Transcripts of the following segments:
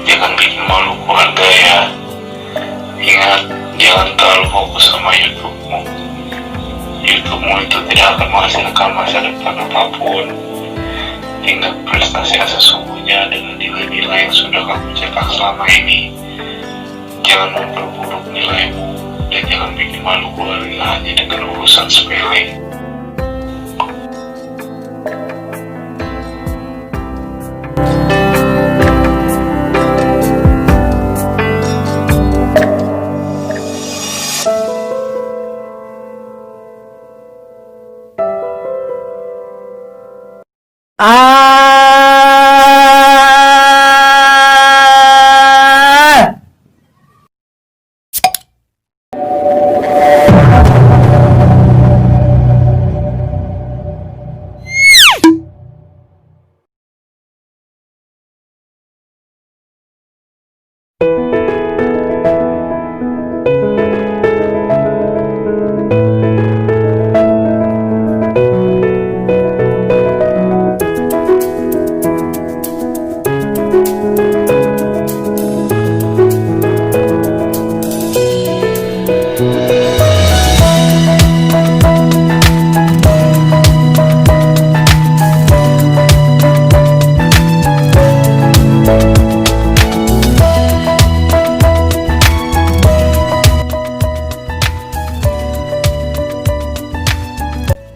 Jangan bikin malu keluarga ya. Ingat, jangan terlalu fokus sama YouTube-mu. YouTube-mu itu tidak akan menghasilkan masa depan apapun. Ingat prestasi yang sesungguhnya dengan nilai-nilai yang sudah kamu cetak selama ini. Jangan memperburuk nilaimu dan jangan bikin malu keluarga hanya dengan urusan sepele.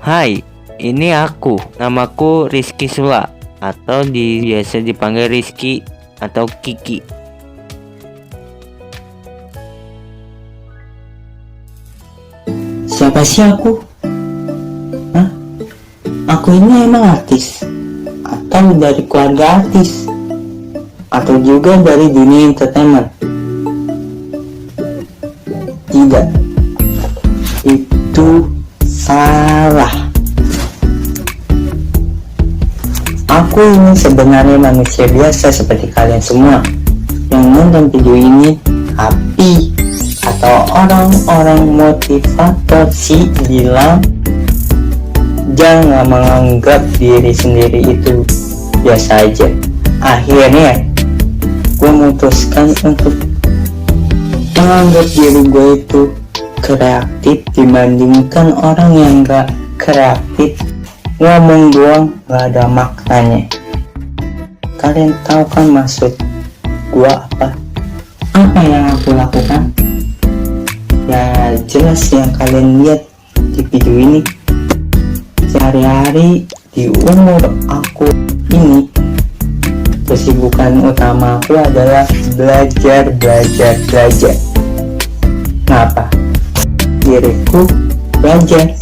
Hai, ini aku. Namaku Rizky Sula atau biasa dipanggil Rizky atau Kiki. Siapa sih aku? Hah? Aku ini emang artis? Atau dari keluarga artis? Atau juga dari dunia entertainment? Tidak. Itu salah. Aku ini sebenarnya manusia biasa seperti kalian semua yang nonton video ini, tapi atau orang-orang motivator sih bilang jangan menganggap diri sendiri itu biasa aja. Akhirnya gue memutuskan untuk menganggap diri gue itu kreatif dibandingkan orang yang gak kreatif, ngomong doang gak ada maknanya. Kalian tahu kan maksud gua apa? Apa yang aku lakukan? Ya jelas yang kalian lihat di video ini. Sehari-hari di umur aku ini, kesibukan utama aku adalah belajar. Kenapa? Diriku belajar,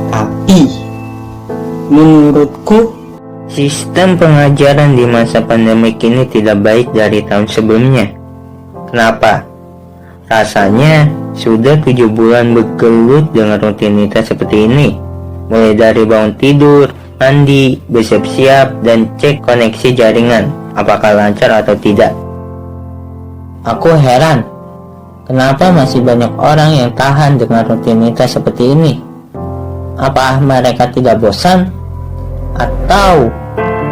tapi menurutku Sistem pengajaran di masa pandemik ini tidak baik dari tahun sebelumnya. Kenapa? Rasanya sudah 7 bulan bergelut dengan rutinitas seperti ini. Mulai dari bangun tidur, mandi, bersiap-siap, dan cek koneksi jaringan, apakah lancar atau tidak. Aku heran, kenapa masih banyak orang yang tahan dengan rutinitas seperti ini? Apa mereka tidak bosan? Atau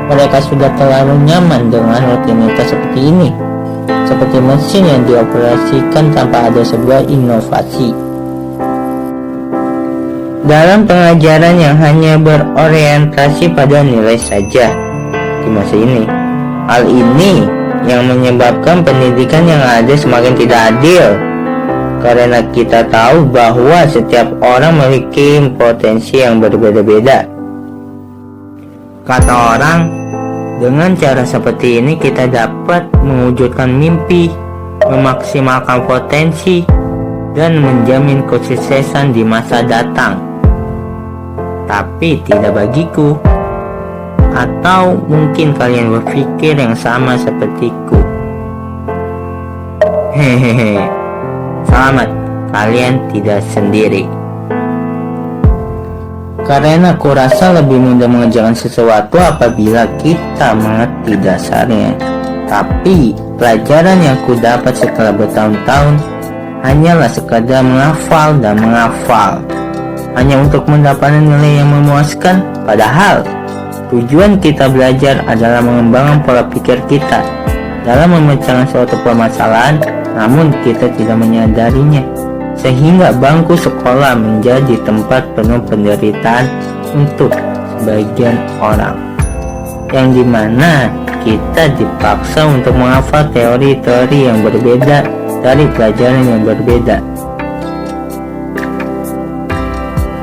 mereka sudah terlalu nyaman dengan rutinitas seperti ini? Seperti mesin yang dioperasikan tanpa ada sebuah inovasi. dalam pengajaran yang hanya berorientasi pada nilai saja di masa ini. Hal ini yang menyebabkan pendidikan yang ada semakin tidak adil, karena kita tahu bahwa setiap orang memiliki potensi yang berbeda-beda. Kata orang, dengan cara seperti ini kita dapat mewujudkan mimpi, memaksimalkan potensi, dan menjamin kesuksesan di masa datang. Tapi tidak bagiku. Atau mungkin kalian berpikir yang sama sepertiku. Hehehe. Selamat, kalian tidak sendiri. Karena aku rasa lebih mudah mengerjakan sesuatu apabila kita mengerti dasarnya. Tapi pelajaran yang ku dapat setelah bertahun-tahun hanyalah sekadar menghafal dan menghafal, hanya untuk mendapatkan nilai yang memuaskan. Padahal tujuan kita belajar adalah mengembangkan pola pikir kita dalam memecahkan suatu permasalahan, namun kita tidak menyadarinya, sehingga bangku sekolah menjadi tempat penuh penderitaan untuk sebagian orang, yang dimana kita dipaksa untuk menghafal teori-teori yang berbeda dari pelajaran yang berbeda.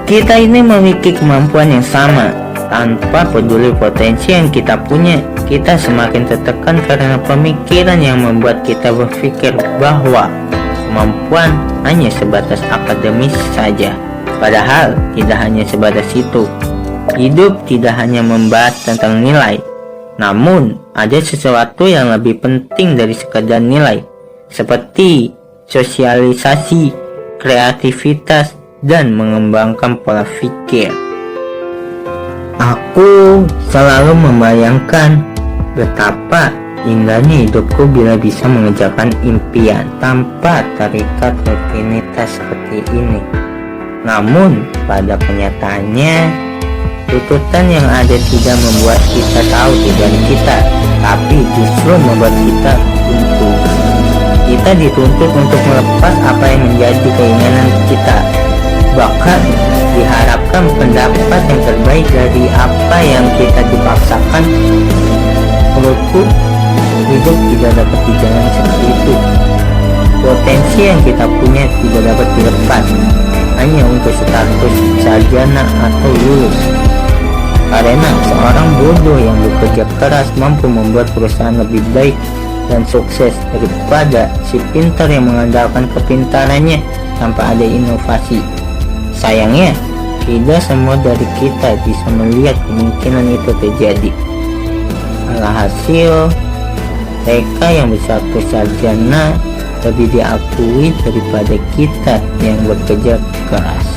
Kita ini memiliki kemampuan yang sama. Tanpa peduli potensi yang kita punya, kita semakin tertekan karena pemikiran yang membuat kita berpikir bahwa kemampuan hanya sebatas akademis saja. Padahal tidak hanya sebatas itu. Hidup tidak hanya membahas tentang nilai, namun ada sesuatu yang lebih penting dari sekadar nilai, seperti sosialisasi, kreativitas, dan mengembangkan pola pikir. Aku selalu membayangkan betapa indahnya hidupku bila bisa mengerjakan impian tanpa terikat rutinitas seperti ini. Namun pada kenyataannya, tuntutan yang ada tidak membuat kita tahu tujuan kita, tapi justru membuat kita buntu. Kita dituntut untuk melepas apa yang menjadi keinginan kita, bahkan diharapkan pendapat yang terbaik dari apa yang kita dipaksakan. Menurutku, hidup tidak dapat dijalani seperti itu. Potensi yang kita punya tidak dapat dilepas hanya untuk status sarjana atau lulus. Karena seorang bodoh yang bekerja keras mampu membuat perusahaan lebih baik dan sukses daripada si pintar yang mengandalkan kepintarannya tanpa ada inovasi. Sayangnya, tidak semua dari kita bisa melihat kemungkinan itu terjadi. Alhasil, mereka yang berstatus sarjana lebih diakui daripada kita yang bekerja keras.